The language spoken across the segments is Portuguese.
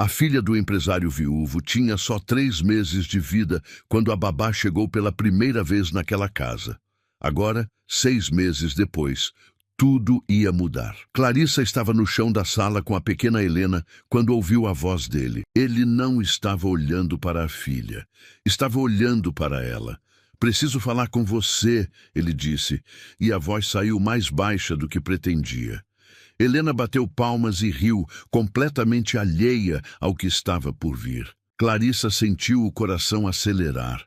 A filha do empresário viúvo tinha só 3 meses de vida quando a babá chegou pela primeira vez naquela casa. Agora, 6 meses depois, tudo ia mudar. Clarissa estava no chão da sala com a pequena Helena quando ouviu a voz dele. Ele não estava olhando para a filha, estava olhando para ela. "Preciso falar com você", ele disse, e a voz saiu mais baixa do que pretendia. Helena bateu palmas e riu, completamente alheia ao que estava por vir. Clarissa sentiu o coração acelerar.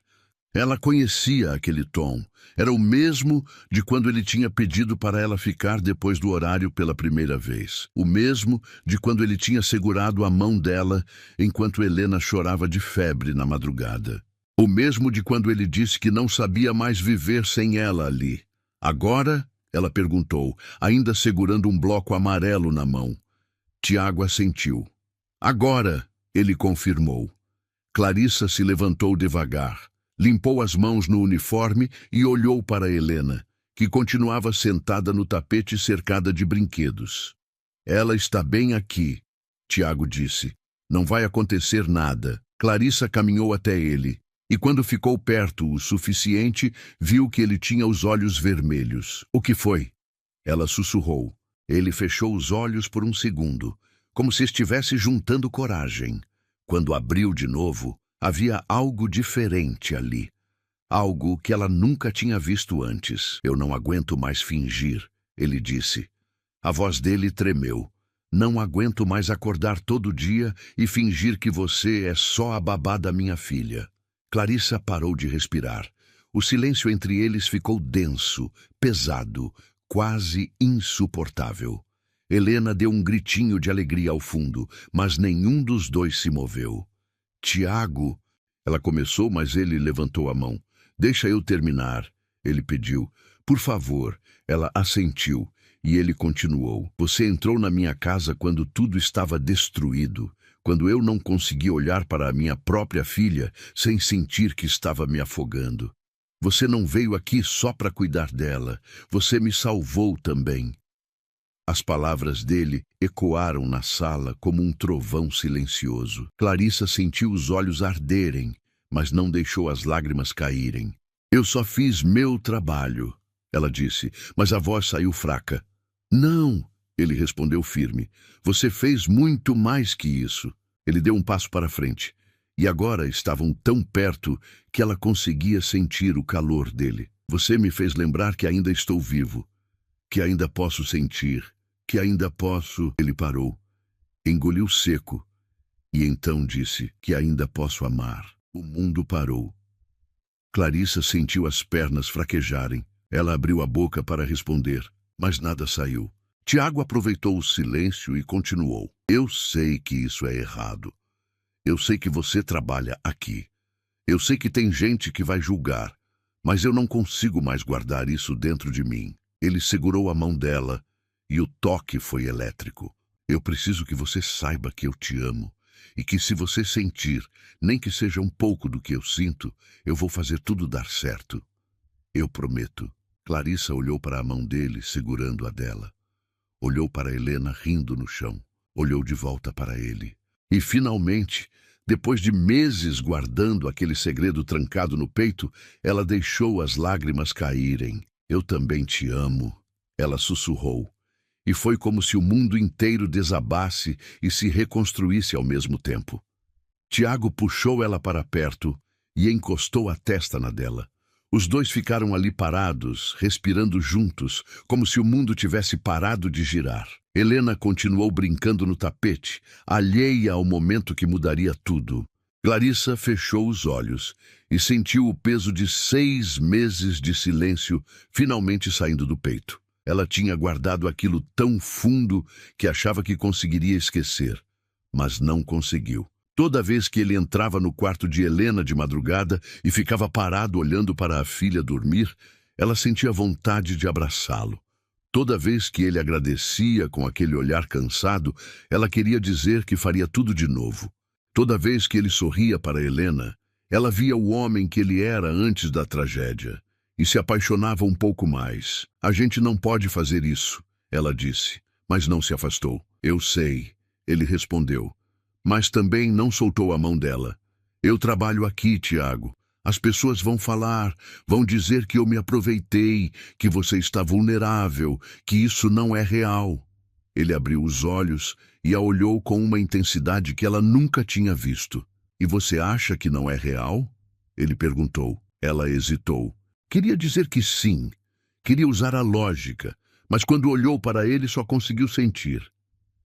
Ela conhecia aquele tom. Era o mesmo de quando ele tinha pedido para ela ficar depois do horário pela primeira vez. O mesmo de quando ele tinha segurado a mão dela enquanto Helena chorava de febre na madrugada. O mesmo de quando ele disse que não sabia mais viver sem ela ali. "Agora?", ela perguntou, ainda segurando um bloco amarelo na mão. Tiago assentiu. "Agora", ele confirmou. Clarissa se levantou devagar, limpou as mãos no uniforme e olhou para Helena, que continuava sentada no tapete cercada de brinquedos. "Ela está bem aqui", Tiago disse. "Não vai acontecer nada." Clarissa caminhou até ele, e quando ficou perto o suficiente, viu que ele tinha os olhos vermelhos. "O que foi?", ela sussurrou. Ele fechou os olhos por um segundo, como se estivesse juntando coragem. Quando abriu de novo, havia algo diferente ali. Algo que ela nunca tinha visto antes. "Eu não aguento mais fingir", ele disse. A voz dele tremeu. "Não aguento mais acordar todo dia e fingir que você é só a babá da minha filha." Clarissa parou de respirar. O silêncio entre eles ficou denso, pesado, quase insuportável. Helena deu um gritinho de alegria ao fundo, mas nenhum dos dois se moveu. "Tiago", ela começou, mas ele levantou a mão. "Deixa eu terminar", ele pediu. "Por favor." Ela assentiu, e ele continuou. "Você entrou na minha casa quando tudo estava destruído, quando eu não conseguia olhar para a minha própria filha sem sentir que estava me afogando. Você não veio aqui só para cuidar dela, você me salvou também." As palavras dele ecoaram na sala como um trovão silencioso. Clarissa sentiu os olhos arderem, mas não deixou as lágrimas caírem. "Eu só fiz meu trabalho", ela disse, mas a voz saiu fraca. "Não", ele respondeu firme. "Você fez muito mais que isso." Ele deu um passo para frente, e agora estavam tão perto que ela conseguia sentir o calor dele. "Você me fez lembrar que ainda estou vivo, que ainda posso sentir, que ainda posso..." Ele parou, engoliu seco, e então disse que ainda posso amar. O mundo parou. Clarissa sentiu as pernas fraquejarem. Ela abriu a boca para responder, mas nada saiu. Tiago aproveitou o silêncio e continuou. "Eu sei que isso é errado. Eu sei que você trabalha aqui. Eu sei que tem gente que vai julgar, mas eu não consigo mais guardar isso dentro de mim." Ele segurou a mão dela e o toque foi elétrico. "Eu preciso que você saiba que eu te amo e que se você sentir, nem que seja um pouco do que eu sinto, eu vou fazer tudo dar certo. Eu prometo." Clarissa olhou para a mão dele, segurando a dela. Olhou para Helena rindo no chão. Olhou de volta para ele. E, finalmente, depois de meses guardando aquele segredo trancado no peito, ela deixou as lágrimas caírem. "Eu também te amo", ela sussurrou. E foi como se o mundo inteiro desabasse e se reconstruísse ao mesmo tempo. Tiago puxou ela para perto e encostou a testa na dela. Os dois ficaram ali parados, respirando juntos, como se o mundo tivesse parado de girar. Helena continuou brincando no tapete, alheia ao momento que mudaria tudo. Clarissa fechou os olhos e sentiu o peso de 6 meses de silêncio finalmente saindo do peito. Ela tinha guardado aquilo tão fundo que achava que conseguiria esquecer, mas não conseguiu. Toda vez que ele entrava no quarto de Helena de madrugada e ficava parado olhando para a filha dormir, ela sentia vontade de abraçá-lo. Toda vez que ele agradecia com aquele olhar cansado, ela queria dizer que faria tudo de novo. Toda vez que ele sorria para Helena, ela via o homem que ele era antes da tragédia e se apaixonava um pouco mais. "A gente não pode fazer isso", ela disse, mas não se afastou. "Eu sei", ele respondeu, mas também não soltou a mão dela. Eu trabalho aqui, Tiago. As pessoas vão falar, vão dizer que eu me aproveitei, que você está vulnerável, que isso não é real. Ele abriu os olhos e a olhou com uma intensidade que ela nunca tinha visto. E você acha que não é real? Ele perguntou. Ela hesitou. Queria dizer que sim. Queria usar a lógica, mas quando olhou para ele só conseguiu sentir.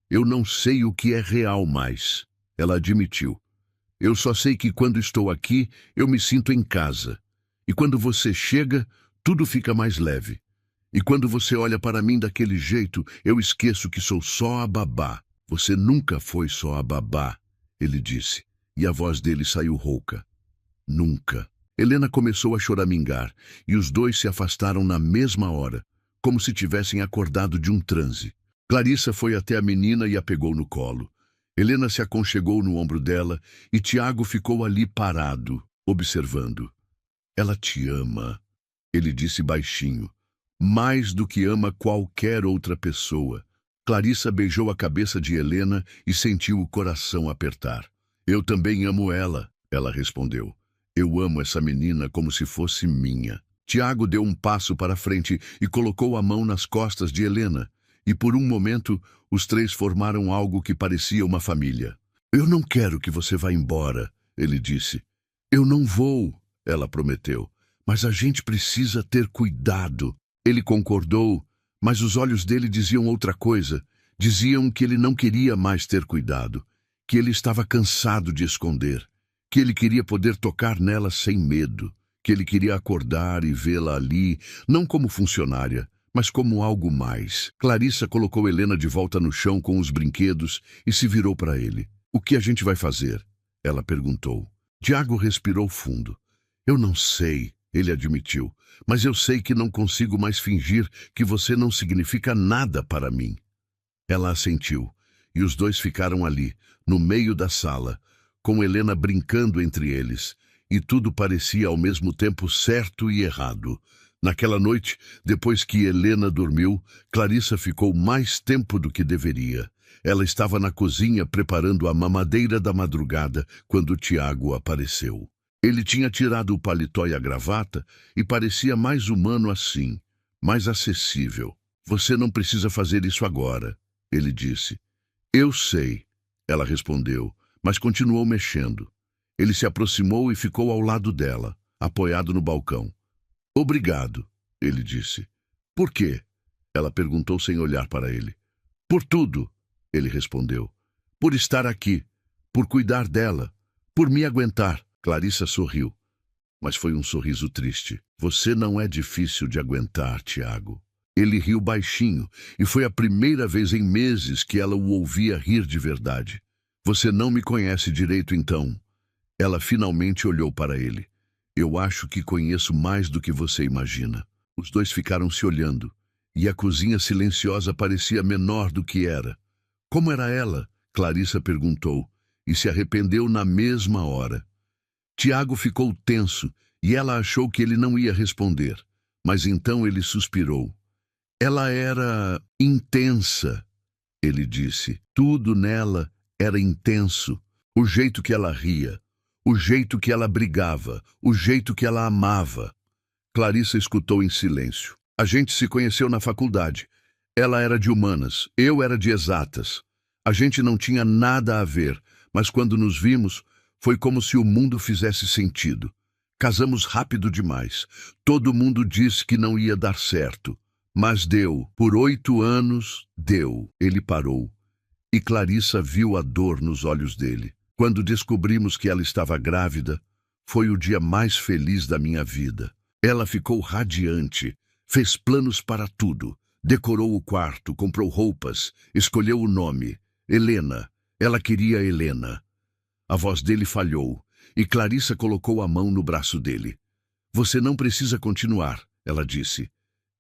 Eu não sei o que é real mais, ela admitiu. Eu só sei que quando estou aqui, eu me sinto em casa. E quando você chega, tudo fica mais leve. E quando você olha para mim daquele jeito, eu esqueço que sou só a babá. Você nunca foi só a babá, ele disse, e a voz dele saiu rouca. Nunca. Helena começou a choramingar, e os dois se afastaram na mesma hora, como se tivessem acordado de um transe. Clarissa foi até a menina e a pegou no colo. Helena se aconchegou no ombro dela e Tiago ficou ali parado, observando. Ela te ama, ele disse baixinho, mais do que ama qualquer outra pessoa. Clarissa beijou a cabeça de Helena e sentiu o coração apertar. Eu também amo ela, ela respondeu. Eu amo essa menina como se fosse minha. Tiago deu um passo para frente e colocou a mão nas costas de Helena. E por um momento, os três formaram algo que parecia uma família. Eu não quero que você vá embora, ele disse. Eu não vou, ela prometeu. Mas a gente precisa ter cuidado. Ele concordou, mas os olhos dele diziam outra coisa. Diziam que ele não queria mais ter cuidado, que ele estava cansado de esconder, que ele queria poder tocar nela sem medo, que ele queria acordar e vê-la ali, não como funcionária, mas como algo mais. Clarissa colocou Helena de volta no chão com os brinquedos e se virou para ele. O que a gente vai fazer? Ela perguntou. Tiago respirou fundo. Eu não sei, ele admitiu, mas eu sei que não consigo mais fingir que você não significa nada para mim. Ela assentiu, e os dois ficaram ali, no meio da sala, com Helena brincando entre eles, e tudo parecia ao mesmo tempo certo e errado. Naquela noite, depois que Helena dormiu, Clarissa ficou mais tempo do que deveria. Ela estava na cozinha preparando a mamadeira da madrugada quando Tiago apareceu. Ele tinha tirado o paletó e a gravata e parecia mais humano assim, mais acessível. Você não precisa fazer isso agora, ele disse. Eu sei, ela respondeu, mas continuou mexendo. Ele se aproximou e ficou ao lado dela, apoiado no balcão. Obrigado, ele disse. Por quê? Ela perguntou sem olhar para ele. Por tudo, ele respondeu. Por estar aqui, por cuidar dela, por me aguentar. Clarissa sorriu, mas foi um sorriso triste. Você não é difícil de aguentar, Tiago. Ele riu baixinho, e foi a primeira vez em meses que ela o ouvia rir de verdade. Você não me conhece direito, então. Ela finalmente olhou para ele. Eu acho que conheço mais do que você imagina. Os dois ficaram se olhando, e a cozinha silenciosa parecia menor do que era. Como era ela? Clarissa perguntou, e se arrependeu na mesma hora. Tiago ficou tenso, e ela achou que ele não ia responder. Mas então ele suspirou. Ela era intensa, ele disse. Tudo nela era intenso. O jeito que ela ria, o jeito que ela brigava, o jeito que ela amava. Clarissa escutou em silêncio. A gente se conheceu na faculdade. Ela era de humanas, eu era de exatas. A gente não tinha nada a ver, mas quando nos vimos, foi como se o mundo fizesse sentido. Casamos rápido demais. Todo mundo disse que não ia dar certo. Mas deu. Por 8 anos, deu. Ele parou. E Clarissa viu a dor nos olhos dele. Quando descobrimos que ela estava grávida, foi o dia mais feliz da minha vida. Ela ficou radiante, fez planos para tudo. Decorou o quarto, comprou roupas, escolheu o nome. Helena. Ela queria Helena. A voz dele falhou, e Clarissa colocou a mão no braço dele. Você não precisa continuar, ela disse.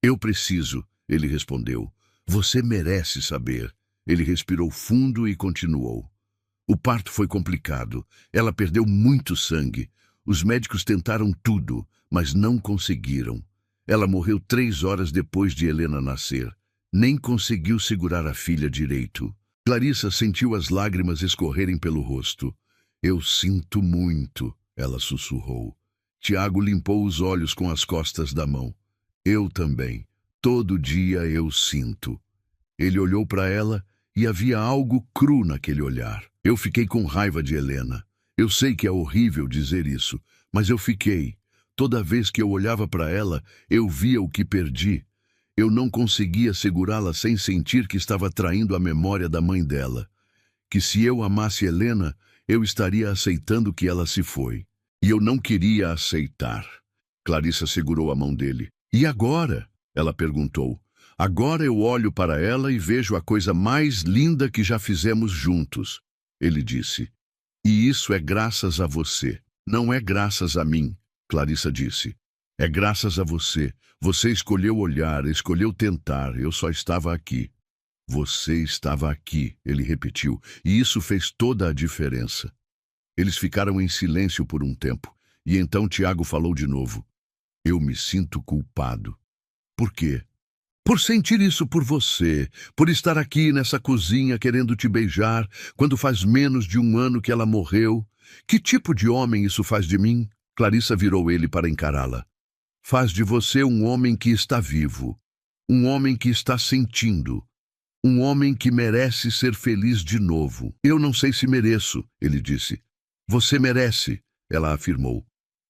Eu preciso, ele respondeu. Você merece saber. Ele respirou fundo e continuou. O parto foi complicado. Ela perdeu muito sangue. Os médicos tentaram tudo, mas não conseguiram. Ela morreu 3 horas depois de Helena nascer. Nem conseguiu segurar a filha direito. Clarissa sentiu as lágrimas escorrerem pelo rosto. Eu sinto muito, ela sussurrou. Tiago limpou os olhos com as costas da mão. Eu também. Todo dia eu sinto. Ele olhou para ela e havia algo cru naquele olhar. Eu fiquei com raiva de Helena. Eu sei que é horrível dizer isso, mas eu fiquei. Toda vez que eu olhava para ela, eu via o que perdi. Eu não conseguia segurá-la sem sentir que estava traindo a memória da mãe dela. Que se eu amasse Helena, eu estaria aceitando que ela se foi. E eu não queria aceitar. Clarissa segurou a mão dele. E agora? Ela perguntou. Agora eu olho para ela e vejo a coisa mais linda que já fizemos juntos. Ele disse. E isso é graças a você. Não é graças a mim, Clarissa disse. É graças a você. Você escolheu olhar, escolheu tentar. Eu só estava aqui. Você estava aqui, ele repetiu. E isso fez toda a diferença. Eles ficaram em silêncio por um tempo. E então Tiago falou de novo. Eu me sinto culpado. Por quê? Por sentir isso por você, por estar aqui nessa cozinha querendo te beijar, quando faz menos de um ano que ela morreu. Que tipo de homem isso faz de mim? Clarissa virou ele para encará-la. Faz de você um homem que está vivo, um homem que está sentindo, um homem que merece ser feliz de novo. Eu não sei se mereço, ele disse. Você merece, ela afirmou.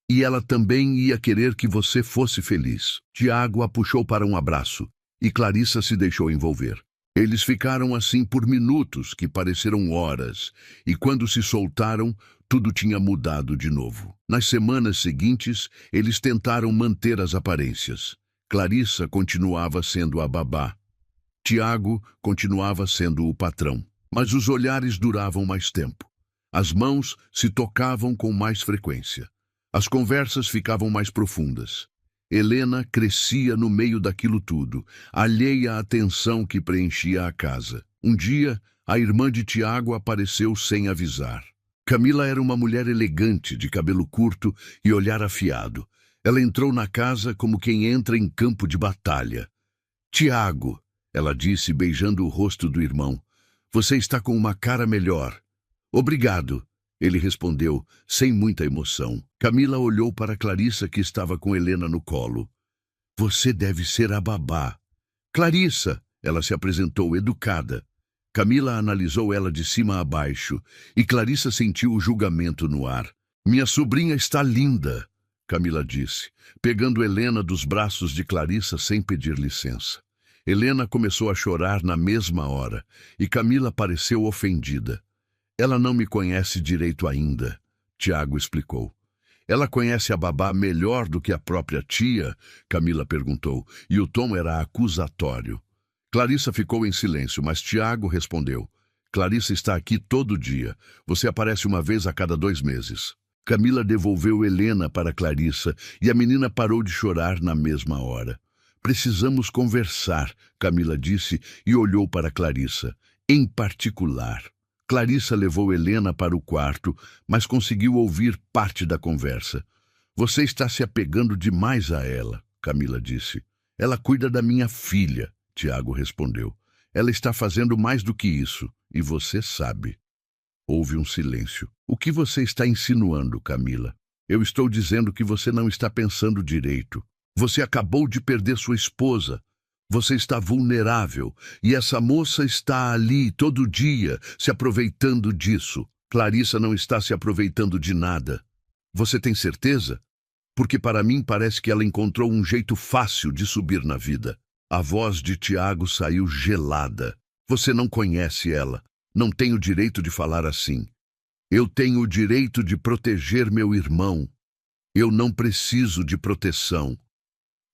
E ela também ia querer que você fosse feliz. Tiago a puxou para um abraço. E Clarissa se deixou envolver. Eles ficaram assim por minutos, que pareceram horas, e quando se soltaram, tudo tinha mudado de novo. Nas semanas seguintes, eles tentaram manter as aparências. Clarissa continuava sendo a babá. Tiago continuava sendo o patrão. Mas os olhares duravam mais tempo. As mãos se tocavam com mais frequência. As conversas ficavam mais profundas. Helena crescia no meio daquilo tudo, alheia à tensão que preenchia a casa. Um dia, a irmã de Tiago apareceu sem avisar. Camila era uma mulher elegante, de cabelo curto e olhar afiado. Ela entrou na casa como quem entra em campo de batalha. Tiago, ela disse, beijando o rosto do irmão, você está com uma cara melhor. Obrigado. Ele respondeu, sem muita emoção. Camila olhou para Clarissa, que estava com Helena no colo. Você deve ser a babá. Clarissa, ela se apresentou educada. Camila analisou ela de cima a baixo, e Clarissa sentiu o julgamento no ar. Minha sobrinha está linda, Camila disse, pegando Helena dos braços de Clarissa sem pedir licença. Helena começou a chorar na mesma hora, e Camila pareceu ofendida. Ela não me conhece direito ainda, Tiago explicou. Ela conhece a babá melhor do que a própria tia? Camila perguntou, e o tom era acusatório. Clarissa ficou em silêncio, mas Tiago respondeu. Clarissa está aqui todo dia. Você aparece uma vez a cada 2 meses. Camila devolveu Helena para Clarissa, e a menina parou de chorar na mesma hora. Precisamos conversar, Camila disse e olhou para Clarissa. Em particular. Clarissa levou Helena para o quarto, mas conseguiu ouvir parte da conversa. Você está se apegando demais a ela, Camila disse. Ela cuida da minha filha, Tiago respondeu. Ela está fazendo mais do que isso, e você sabe. Houve um silêncio. O que você está insinuando, Camila? Eu estou dizendo que você não está pensando direito. Você acabou de perder sua esposa. Você está vulnerável, e essa moça está ali todo dia, se aproveitando disso. Clarissa não está se aproveitando de nada. Você tem certeza? Porque para mim parece que ela encontrou um jeito fácil de subir na vida. A voz de Tiago saiu gelada. Você não conhece ela. Não tem o direito de falar assim. Eu tenho o direito de proteger meu irmão. Eu não preciso de proteção.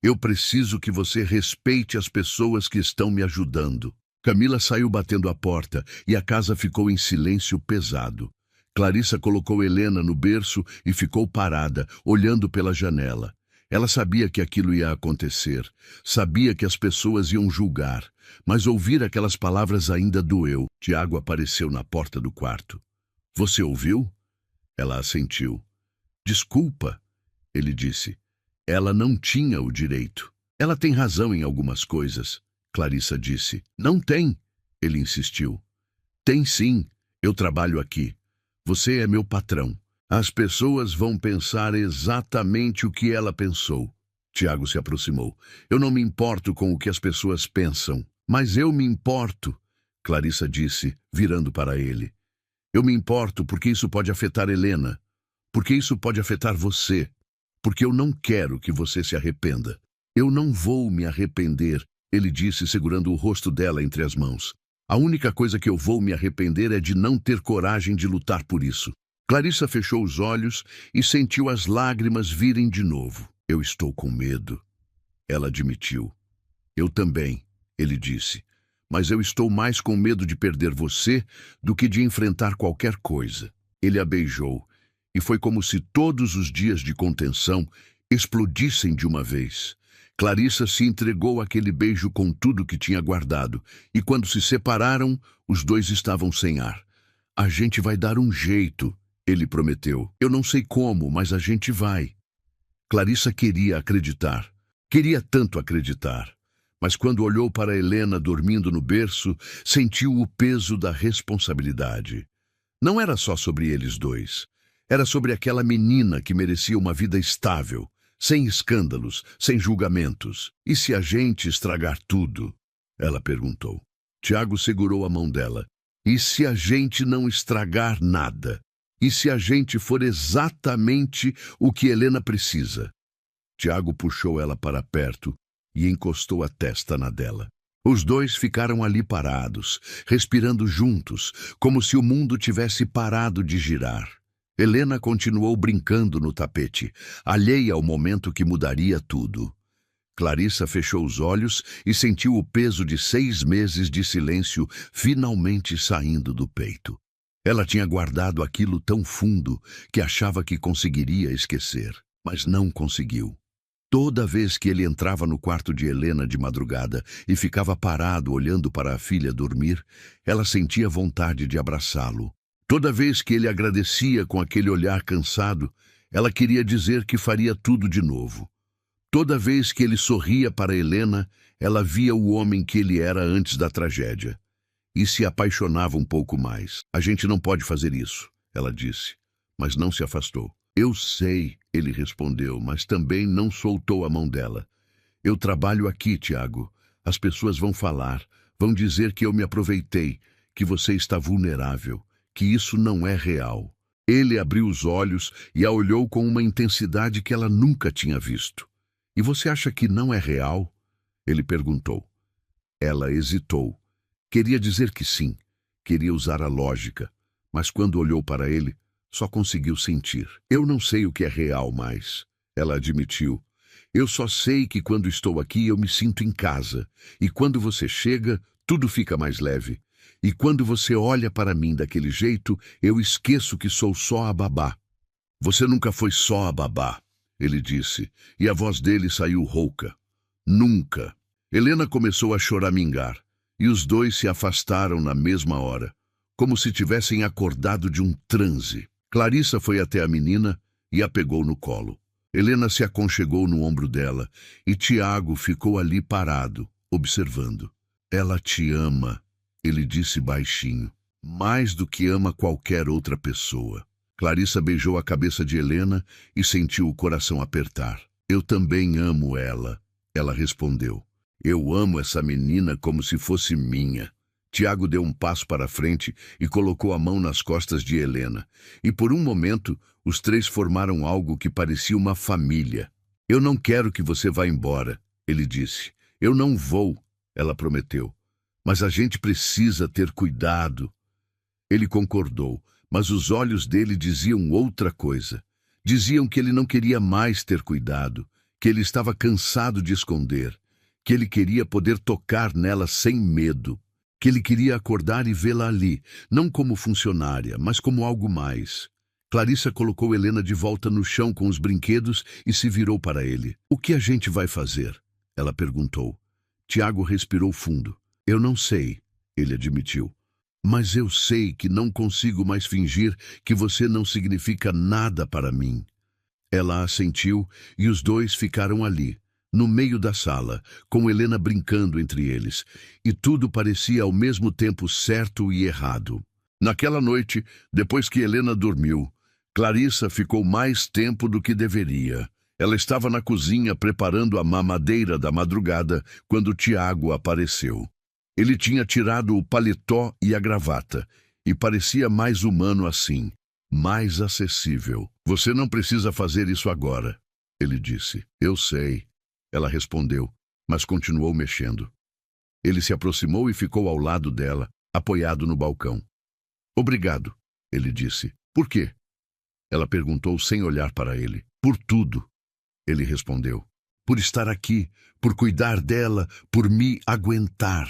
Eu preciso que você respeite as pessoas que estão me ajudando. Camila saiu batendo a porta e a casa ficou em silêncio pesado. Clarissa colocou Helena no berço e ficou parada, olhando pela janela. Ela sabia que aquilo ia acontecer, sabia que as pessoas iam julgar, mas ouvir aquelas palavras ainda doeu. Tiago apareceu na porta do quarto. Você ouviu? Ela assentiu. Desculpa, ele disse. Ela não tinha o direito. Ela tem razão em algumas coisas, Clarissa disse. Não tem, ele insistiu. Tem sim, eu trabalho aqui. Você é meu patrão. As pessoas vão pensar exatamente o que ela pensou. Tiago se aproximou. Eu não me importo com o que as pessoas pensam, mas eu me importo, Clarissa disse, virando para ele. Eu me importo porque isso pode afetar Helena, porque isso pode afetar você, porque eu não quero que você se arrependa. Eu não vou me arrepender, ele disse, segurando o rosto dela entre as mãos. A única coisa que eu vou me arrepender é de não ter coragem de lutar por isso. Clarissa fechou os olhos e sentiu as lágrimas virem de novo. Eu estou com medo, ela admitiu. Eu também, ele disse. Mas eu estou mais com medo de perder você do que de enfrentar qualquer coisa. Ele a beijou, e foi como se todos os dias de contenção explodissem de uma vez. Clarissa se entregou àquele beijo com tudo que tinha guardado, e quando se separaram, os dois estavam sem ar. A gente vai dar um jeito, ele prometeu. Eu não sei como, mas a gente vai. Clarissa queria acreditar. Queria tanto acreditar. Mas quando olhou para Helena dormindo no berço, sentiu o peso da responsabilidade. Não era só sobre eles dois. Era sobre aquela menina que merecia uma vida estável, sem escândalos, sem julgamentos. E se a gente estragar tudo? Ela perguntou. Tiago segurou a mão dela. E se a gente não estragar nada? E se a gente for exatamente o que Helena precisa? Tiago puxou ela para perto e encostou a testa na dela. Os dois ficaram ali parados, respirando juntos, como se o mundo tivesse parado de girar. Helena continuou brincando no tapete, alheia ao momento que mudaria tudo. Clarissa fechou os olhos e sentiu o peso de 6 meses de silêncio finalmente saindo do peito. Ela tinha guardado aquilo tão fundo que achava que conseguiria esquecer, mas não conseguiu. Toda vez que ele entrava no quarto de Helena de madrugada e ficava parado olhando para a filha dormir, ela sentia vontade de abraçá-lo. Toda vez que ele agradecia com aquele olhar cansado, ela queria dizer que faria tudo de novo. Toda vez que ele sorria para Helena, ela via o homem que ele era antes da tragédia. E se apaixonava um pouco mais. A gente não pode fazer isso, ela disse, mas não se afastou. Eu sei, ele respondeu, mas também não soltou a mão dela. Eu trabalho aqui, Tiago. As pessoas vão falar, vão dizer que eu me aproveitei, que você está vulnerável, que isso não é real. Ele abriu os olhos e a olhou com uma intensidade que ela nunca tinha visto. E você acha que não é real? Ele perguntou. Ela hesitou. Queria dizer que sim, queria usar a lógica, mas quando olhou para ele, só conseguiu sentir. Eu não sei o que é real mais, ela admitiu. Eu só sei que quando estou aqui eu me sinto em casa, e quando você chega, tudo fica mais leve. E quando você olha para mim daquele jeito, eu esqueço que sou só a babá. Você nunca foi só a babá, ele disse, e a voz dele saiu rouca. Nunca. Helena começou a choramingar, e os dois se afastaram na mesma hora, como se tivessem acordado de um transe. Clarissa foi até a menina e a pegou no colo. Helena se aconchegou no ombro dela, e Tiago ficou ali parado, observando. Ela te ama, ele disse baixinho, mais do que ama qualquer outra pessoa. Clarissa beijou a cabeça de Helena e sentiu o coração apertar. Eu também amo ela, ela respondeu. Eu amo essa menina como se fosse minha. Tiago deu um passo para a frente e colocou a mão nas costas de Helena. E por um momento, os três formaram algo que parecia uma família. Eu não quero que você vá embora, ele disse. Eu não vou, ela prometeu. Mas a gente precisa ter cuidado. Ele concordou, mas os olhos dele diziam outra coisa. Diziam que ele não queria mais ter cuidado, que ele estava cansado de esconder, que ele queria poder tocar nela sem medo, que ele queria acordar e vê-la ali, não como funcionária, mas como algo mais. Clarissa colocou Helena de volta no chão com os brinquedos e se virou para ele. O que a gente vai fazer? Ela perguntou. Tiago respirou fundo. Eu não sei, ele admitiu. Mas eu sei que não consigo mais fingir que você não significa nada para mim. Ela assentiu e os dois ficaram ali, no meio da sala, com Helena brincando entre eles, e tudo parecia ao mesmo tempo certo e errado. Naquela noite, depois que Helena dormiu, Clarissa ficou mais tempo do que deveria. Ela estava na cozinha preparando a mamadeira da madrugada quando Tiago apareceu. Ele tinha tirado o paletó e a gravata, e parecia mais humano assim, mais acessível. "Você não precisa fazer isso agora", ele disse. "Eu sei", ela respondeu, mas continuou mexendo. Ele se aproximou e ficou ao lado dela, apoiado no balcão. "Obrigado", ele disse. "Por quê?" Ela perguntou sem olhar para ele. "Por tudo", ele respondeu. "Por estar aqui, por cuidar dela, por me aguentar."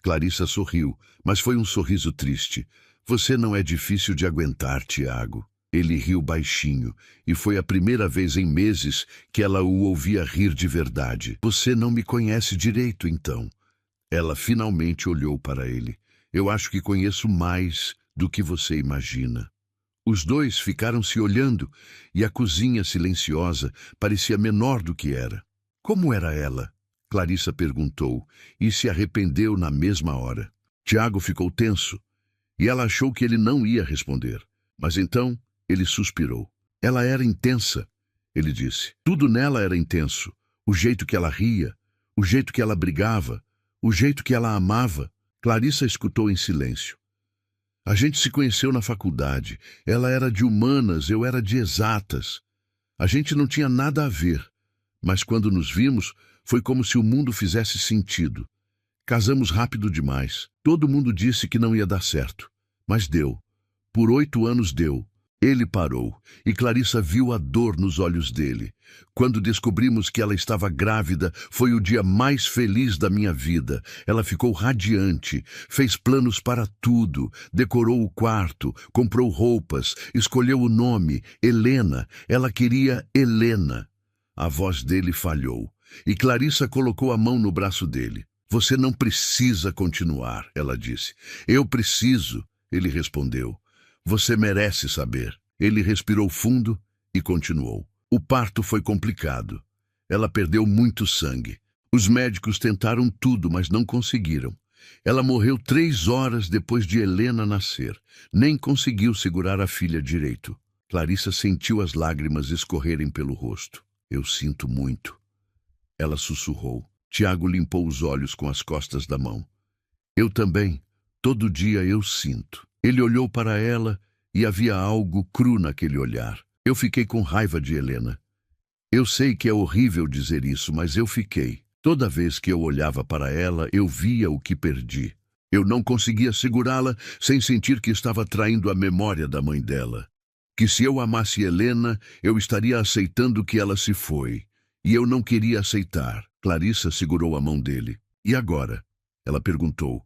Clarissa sorriu, mas foi um sorriso triste. "Você não é difícil de aguentar, Tiago." Ele riu baixinho, e foi a primeira vez em meses que ela o ouvia rir de verdade. "Você não me conhece direito, então." Ela finalmente olhou para ele. "Eu acho que conheço mais do que você imagina." Os dois ficaram se olhando, e a cozinha silenciosa parecia menor do que era. "Como era ela?" Clarissa perguntou, e se arrependeu na mesma hora. Tiago ficou tenso, e ela achou que ele não ia responder. Mas então ele suspirou. "Ela era intensa", ele disse. "Tudo nela era intenso. O jeito que ela ria, o jeito que ela brigava, o jeito que ela amava." Clarissa escutou em silêncio. "A gente se conheceu na faculdade. Ela era de humanas, eu era de exatas. A gente não tinha nada a ver. Mas quando nos vimos, foi como se o mundo fizesse sentido. Casamos rápido demais. Todo mundo disse que não ia dar certo. Mas deu. Por 8 anos deu." Ele parou, e Clarissa viu a dor nos olhos dele. "Quando descobrimos que ela estava grávida, foi o dia mais feliz da minha vida. Ela ficou radiante, fez planos para tudo, decorou o quarto, comprou roupas, escolheu o nome, Helena. Ela queria Helena." A voz dele falhou, e Clarissa colocou a mão no braço dele. "Você não precisa continuar", ela disse. "Eu preciso", ele respondeu. "Você merece saber." Ele respirou fundo e continuou. "O parto foi complicado. Ela perdeu muito sangue. Os médicos tentaram tudo, mas não conseguiram. Ela morreu 3 horas depois de Helena nascer. Nem conseguiu segurar a filha direito." Clarissa sentiu as lágrimas escorrerem pelo rosto. "Eu sinto muito", ela sussurrou. Tiago limpou os olhos com as costas da mão. "Eu também. Todo dia eu sinto." Ele olhou para ela e havia algo cru naquele olhar. "Eu fiquei com raiva de Helena. Eu sei que é horrível dizer isso, mas eu fiquei. Toda vez que eu olhava para ela, eu via o que perdi. Eu não conseguia segurá-la sem sentir que estava traindo a memória da mãe dela. Que se eu amasse Helena, eu estaria aceitando que ela se foi. E eu não queria aceitar." Clarissa segurou a mão dele. "E agora?" ela perguntou.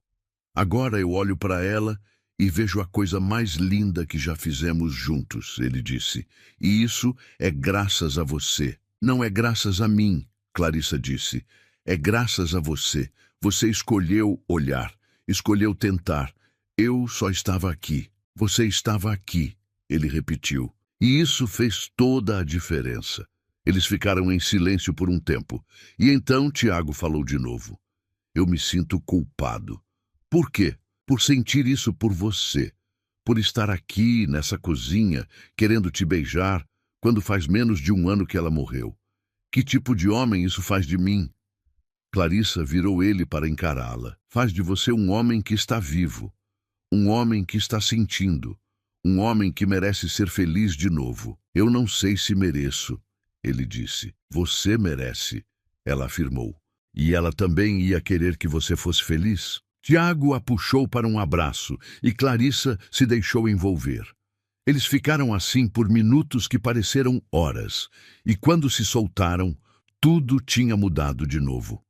"Agora eu olho para ela e vejo a coisa mais linda que já fizemos juntos", ele disse. "E isso é graças a você." "Não é graças a mim", Clarissa disse. "É graças a você. Você escolheu olhar, escolheu tentar. Eu só estava aqui. Você estava aqui", ele repetiu. E isso fez toda a diferença. Eles ficaram em silêncio por um tempo. E então Tiago falou de novo. "Eu me sinto culpado." "Por quê?" "Por sentir isso por você. Por estar aqui, nessa cozinha, querendo te beijar, quando faz menos de 1 ano que ela morreu. Que tipo de homem isso faz de mim?" Clarissa virou ele para encará-la. "Faz de você um homem que está vivo. Um homem que está sentindo. Um homem que merece ser feliz de novo." "Eu não sei se mereço", ele disse. "Você merece", ela afirmou. "E ela também ia querer que você fosse feliz." Tiago a puxou para um abraço e Clarissa se deixou envolver. Eles ficaram assim por minutos que pareceram horas, e quando se soltaram, tudo tinha mudado de novo.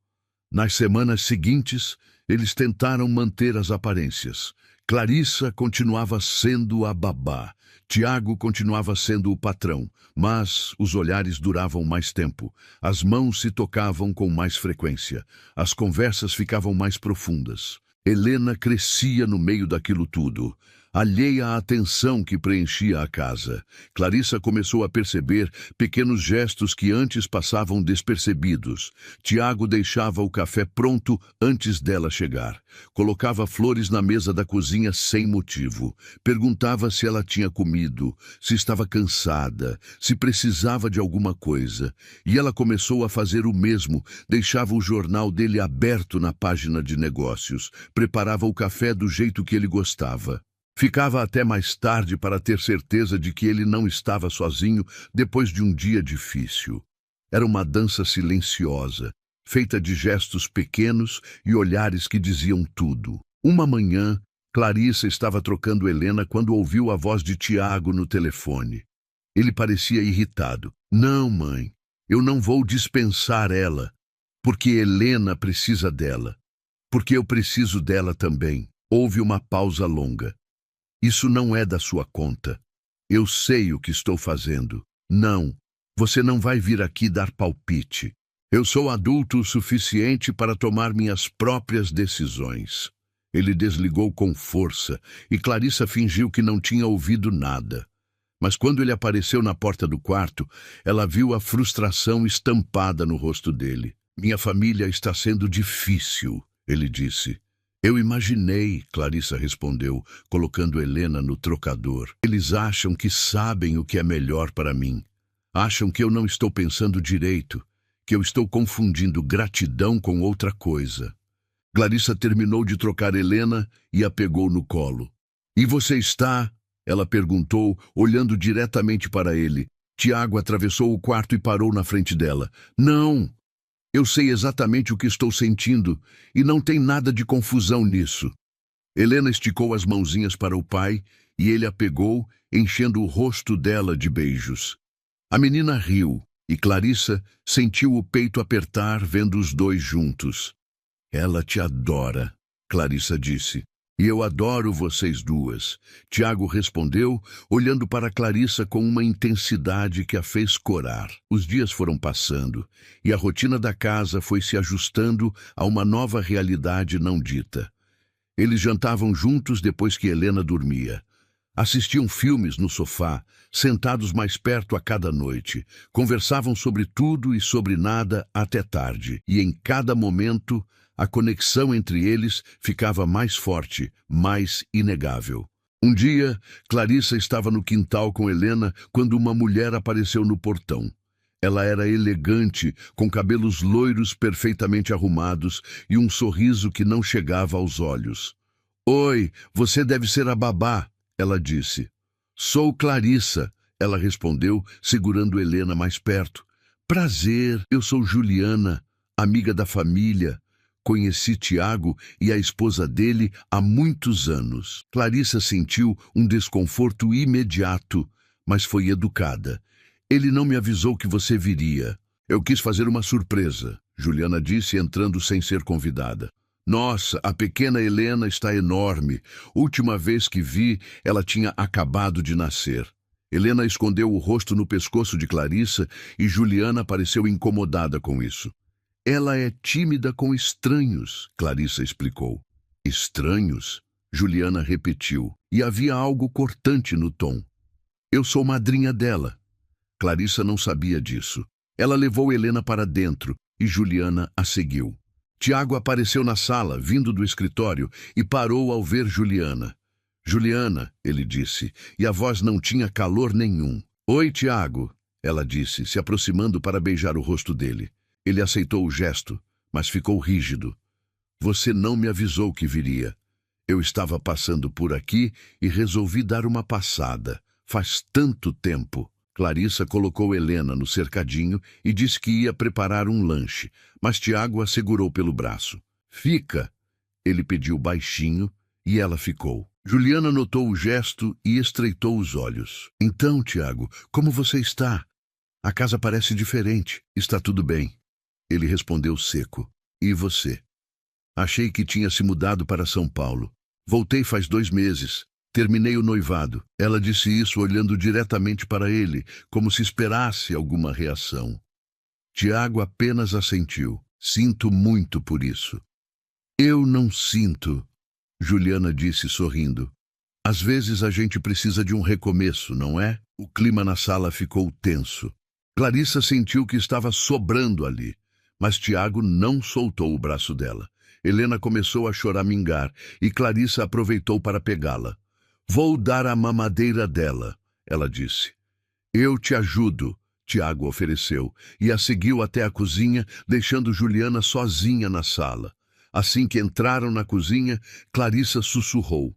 Nas semanas seguintes, eles tentaram manter as aparências. Clarissa continuava sendo a babá. Tiago continuava sendo o patrão, mas os olhares duravam mais tempo, as mãos se tocavam com mais frequência, as conversas ficavam mais profundas. Helena crescia no meio daquilo tudo. alheia à atenção que preenchia a casa. Clarissa começou a perceber pequenos gestos que antes passavam despercebidos. Tiago deixava o café pronto antes dela chegar. Colocava flores na mesa da cozinha sem motivo. Perguntava se ela tinha comido, se estava cansada, se precisava de alguma coisa. E ela começou a fazer o mesmo. Deixava o jornal dele aberto na página de negócios. Preparava o café do jeito que ele gostava. Ficava até mais tarde para ter certeza de que ele não estava sozinho depois de um dia difícil. Era uma dança silenciosa, feita de gestos pequenos e olhares que diziam tudo. Uma manhã, Clarissa estava trocando Helena quando ouviu a voz de Tiago no telefone. Ele parecia irritado. Não, mãe, eu não vou dispensar ela, porque Helena precisa dela, porque eu preciso dela também. Houve uma pausa longa. Isso não é da sua conta. Eu sei o que estou fazendo. Não, você não vai vir aqui dar palpite. Eu sou adulto o suficiente para tomar minhas próprias decisões. Ele desligou com força e Clarissa fingiu que não tinha ouvido nada. Mas quando ele apareceu na porta do quarto, ela viu a frustração estampada no rosto dele. Minha família está sendo difícil, ele disse. Eu imaginei, Clarissa respondeu, colocando Helena no trocador. Eles acham que sabem o que é melhor para mim. Acham que eu não estou pensando direito, que eu estou confundindo gratidão com outra coisa. Clarissa terminou de trocar Helena e a pegou no colo. E você está? Ela perguntou, olhando diretamente para ele. Tiago atravessou o quarto e parou na frente dela. Não! Eu sei exatamente o que estou sentindo, e não tem nada de confusão nisso. Helena esticou as mãozinhas para o pai, e ele a pegou, enchendo o rosto dela de beijos. A menina riu, e Clarissa sentiu o peito apertar vendo os dois juntos. Ela te adora, Clarissa disse. E eu adoro vocês duas. Tiago respondeu, olhando para Clarissa com uma intensidade que a fez corar. Os dias foram passando, e a rotina da casa foi se ajustando a uma nova realidade não dita. Eles jantavam juntos depois que Helena dormia. Assistiam filmes no sofá, sentados mais perto a cada noite. Conversavam sobre tudo e sobre nada até tarde, e em cada momento a conexão entre eles ficava mais forte, mais inegável. Um dia, Clarissa estava no quintal com Helena quando uma mulher apareceu no portão. Ela era elegante, com cabelos loiros perfeitamente arrumados e um sorriso que não chegava aos olhos. Oi, você deve ser a babá, ela disse. Sou Clarissa, ela respondeu, segurando Helena mais perto. Prazer, eu sou Juliana, amiga da família. Conheci Tiago e a esposa dele há muitos anos. Clarissa sentiu um desconforto imediato, mas foi educada. Ele não me avisou que você viria. Eu quis fazer uma surpresa, Juliana disse, entrando sem ser convidada. Nossa, a pequena Helena está enorme. Última vez que vi, ela tinha acabado de nascer. Helena escondeu o rosto no pescoço de Clarissa e Juliana pareceu incomodada com isso. Ela é tímida com estranhos, Clarissa explicou. Estranhos? Juliana repetiu, e havia algo cortante no tom. Eu sou madrinha dela. Clarissa não sabia disso. Ela levou Helena para dentro e Juliana a seguiu. Tiago apareceu na sala, vindo do escritório, e parou ao ver Juliana. Juliana, ele disse, e a voz não tinha calor nenhum. Oi, Tiago, ela disse, se aproximando para beijar o rosto dele. Ele aceitou o gesto, mas ficou rígido. Você não me avisou que viria. Eu estava passando por aqui e resolvi dar uma passada. Faz tanto tempo. Clarissa colocou Helena no cercadinho e disse que ia preparar um lanche, mas Tiago a segurou pelo braço. Fica, ele pediu baixinho e ela ficou. Juliana notou o gesto e estreitou os olhos. Então, Tiago, como você está? A casa parece diferente. Está tudo bem. Ele respondeu seco. E você? Achei que tinha se mudado para São Paulo. Voltei faz 2 meses. Terminei o noivado. Ela disse isso olhando diretamente para ele, como se esperasse alguma reação. Tiago apenas assentiu. Sinto muito por isso. Eu não sinto, Juliana disse sorrindo. Às vezes a gente precisa de um recomeço, não é? O clima na sala ficou tenso. Clarissa sentiu que estava sobrando ali, mas Tiago não soltou o braço dela. Helena começou a choramingar e Clarissa aproveitou para pegá-la. Vou dar a mamadeira dela, ela disse. Eu te ajudo, Tiago ofereceu, e a seguiu até a cozinha, deixando Juliana sozinha na sala. Assim que entraram na cozinha, Clarissa sussurrou.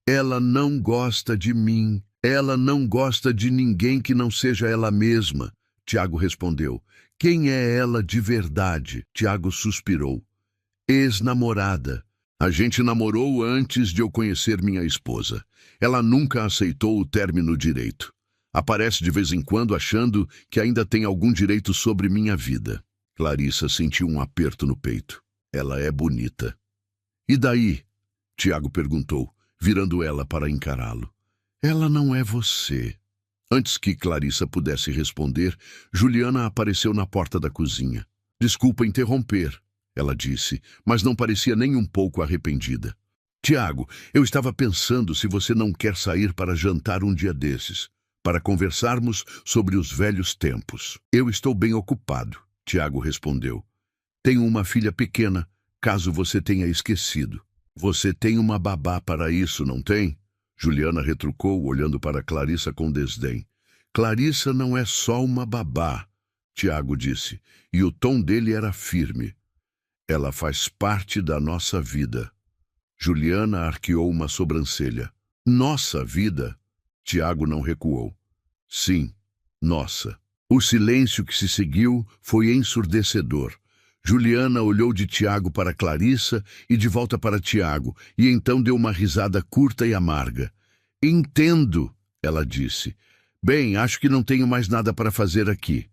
Ela não gosta de mim. Ela não gosta de ninguém que não seja ela mesma, Tiago respondeu. Quem é ela de verdade? Tiago suspirou. Ex-namorada. A gente namorou antes de eu conhecer minha esposa. Ela nunca aceitou o término direito. Aparece de vez em quando achando que ainda tem algum direito sobre minha vida. Clarissa sentiu um aperto no peito. Ela é bonita. E daí? Tiago perguntou, virando ela para encará-lo. Ela não é você. Antes que Clarissa pudesse responder, Juliana apareceu na porta da cozinha. Desculpa interromper, ela disse, mas não parecia nem um pouco arrependida. Tiago, eu estava pensando se você não quer sair para jantar um dia desses, para conversarmos sobre os velhos tempos. Eu estou bem ocupado, Tiago respondeu. Tenho uma filha pequena, caso você tenha esquecido. Você tem uma babá para isso, não tem? Juliana retrucou, olhando para Clarissa com desdém. Clarissa não é só uma babá, Tiago disse, e o tom dele era firme. Ela faz parte da nossa vida. Juliana arqueou uma sobrancelha. Nossa vida? Tiago não recuou. Sim, nossa. O silêncio que se seguiu foi ensurdecedor. Juliana olhou de Tiago para Clarissa e de volta para Tiago, e então deu uma risada curta e amarga. Entendo, ela disse. Bem, acho que não tenho mais nada para fazer aqui.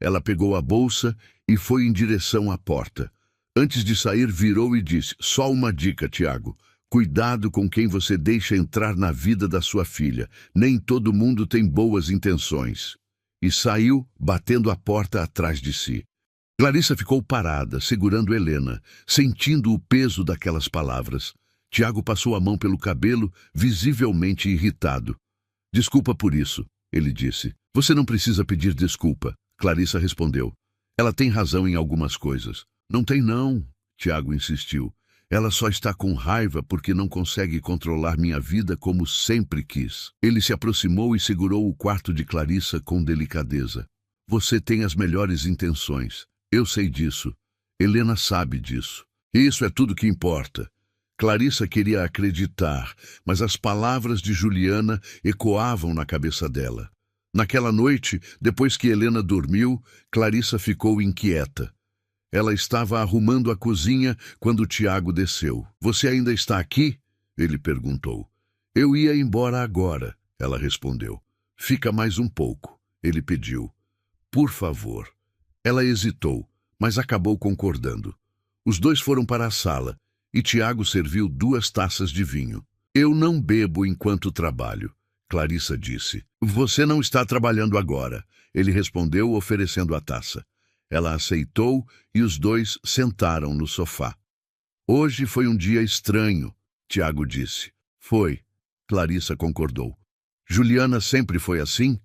Ela pegou a bolsa e foi em direção à porta. Antes de sair, virou e disse, só uma dica, Tiago. Cuidado com quem você deixa entrar na vida da sua filha. Nem todo mundo tem boas intenções. E saiu, batendo a porta atrás de si. Clarissa ficou parada, segurando Helena, sentindo o peso daquelas palavras. Tiago passou a mão pelo cabelo, visivelmente irritado. Desculpa por isso, ele disse. Você não precisa pedir desculpa, Clarissa respondeu. Ela tem razão em algumas coisas. Não tem não, Tiago insistiu. Ela só está com raiva porque não consegue controlar minha vida como sempre quis. Ele se aproximou e segurou o quarto de Clarissa com delicadeza. Você tem as melhores intenções. Eu sei disso. Helena sabe disso. Isso é tudo que importa. Clarissa queria acreditar, mas as palavras de Juliana ecoavam na cabeça dela. Naquela noite, depois que Helena dormiu, Clarissa ficou inquieta. Ela estava arrumando a cozinha quando Tiago desceu. Você ainda está aqui? Ele perguntou. Eu ia embora agora, ela respondeu. Fica mais um pouco, ele pediu. Por favor. Ela hesitou, mas acabou concordando. Os dois foram para a sala e Tiago serviu 2 taças de vinho. Eu não bebo enquanto trabalho, Clarissa disse. Você não está trabalhando agora, ele respondeu, oferecendo a taça. Ela aceitou e os dois sentaram no sofá. Hoje foi um dia estranho, Tiago disse. Foi, Clarissa concordou. Juliana sempre foi assim?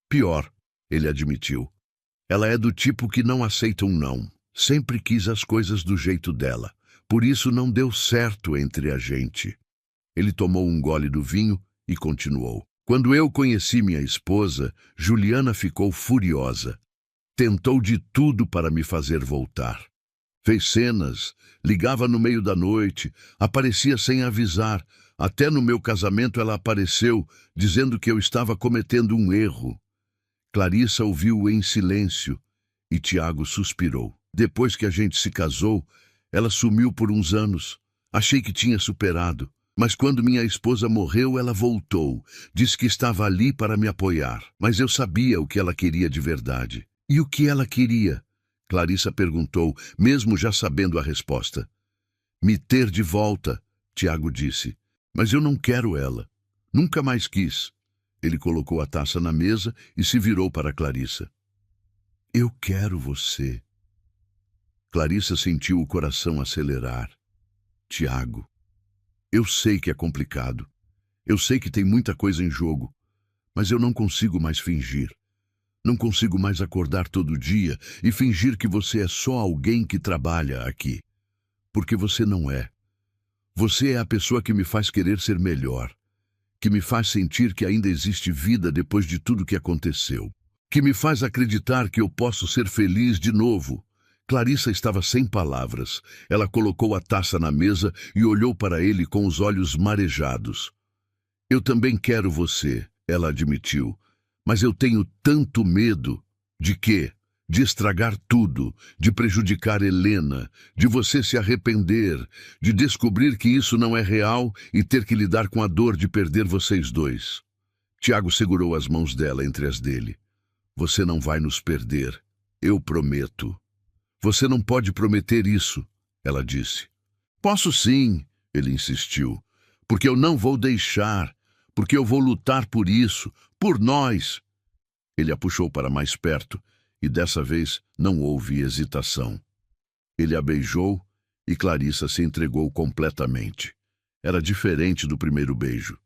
Pior, ele admitiu. Ela é do tipo que não aceita um não. Sempre quis as coisas do jeito dela. Por isso não deu certo entre a gente. Ele tomou um gole do vinho e continuou. Quando eu conheci minha esposa, Juliana ficou furiosa. Tentou de tudo para me fazer voltar. Fez cenas, ligava no meio da noite, aparecia sem avisar. Até no meu casamento ela apareceu, dizendo que eu estava cometendo um erro. Clarissa ouviu em silêncio e Tiago suspirou. Depois que a gente se casou, ela sumiu por uns anos. Achei que tinha superado, mas quando minha esposa morreu, ela voltou. Disse que estava ali para me apoiar, mas eu sabia o que ela queria de verdade. E o que ela queria? Clarissa perguntou, mesmo já sabendo a resposta. Me ter de volta, Tiago disse. Mas eu não quero ela. Nunca mais quis. Ele colocou a taça na mesa e se virou para Clarissa. Eu quero você. Clarissa sentiu o coração acelerar. Tiago, eu sei que é complicado. Eu sei que tem muita coisa em jogo, mas eu não consigo mais fingir. Não consigo mais acordar todo dia e fingir que você é só alguém que trabalha aqui. Porque você não é. Você é a pessoa que me faz querer ser melhor, que me faz sentir que ainda existe vida depois de tudo que aconteceu, que me faz acreditar que eu posso ser feliz de novo. Clarissa estava sem palavras. Ela colocou a taça na mesa e olhou para ele com os olhos marejados. Eu também quero você, ela admitiu, mas eu tenho tanto medo. De quê? De estragar tudo, de prejudicar Helena, de você se arrepender, de descobrir que isso não é real e ter que lidar com a dor de perder vocês dois. Tiago segurou as mãos dela entre as dele. Você não vai nos perder, eu prometo. Você não pode prometer isso, ela disse. Posso sim, ele insistiu, porque eu não vou deixar, porque eu vou lutar por isso, por nós. Ele a puxou para mais perto e dessa vez não houve hesitação. Ele a beijou e Clarissa se entregou completamente. Era diferente do primeiro beijo.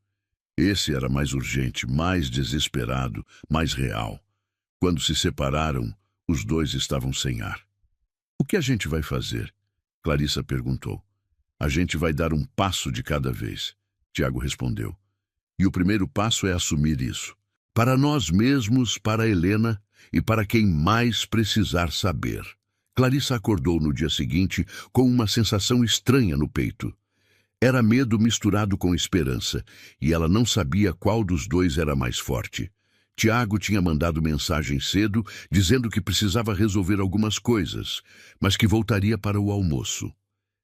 Esse era mais urgente, mais desesperado, mais real. Quando se separaram, os dois estavam sem ar. O que a gente vai fazer? Clarissa perguntou. A gente vai dar um passo de cada vez, Tiago respondeu. E o primeiro passo é assumir isso. Para nós mesmos, para Helena e para quem mais precisar saber. Clarissa acordou no dia seguinte com uma sensação estranha no peito. Era medo misturado com esperança, e ela não sabia qual dos dois era mais forte. Tiago tinha mandado mensagem cedo, dizendo que precisava resolver algumas coisas, mas que voltaria para o almoço.